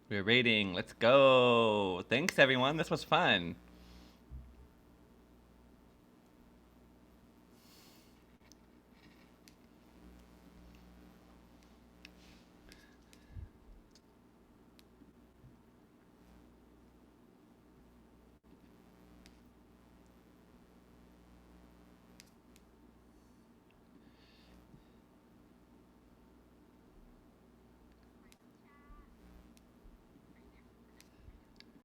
We're raiding. Let's go. Thanks, everyone. This was fun.